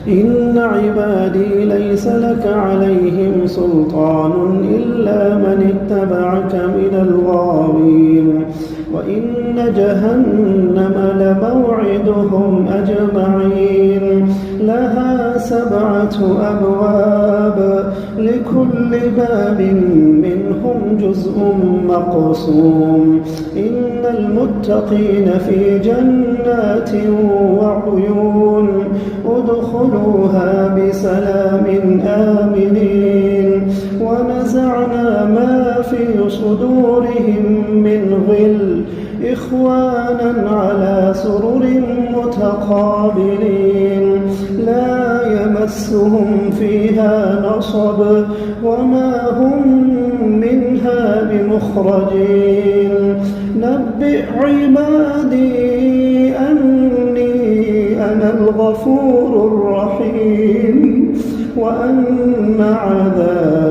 إن عبادي ليس لك عليهم سلطان إلا من اتبعك من الغاوين وإن جهنم لموعدهم أجمعين لها 7 أبواب لكل باب منهم جزء مقسوم إن المتقين في جنات وعيون ادخلوها بسلام آمنين ونزعنا ما في صدورهم من غل إخوانا على سرر متقابلين لا يمسهم فيها نصب وما هم منها بمخرجين نبئ عبادي أني أنا الغفور الرحيم وأن عذابي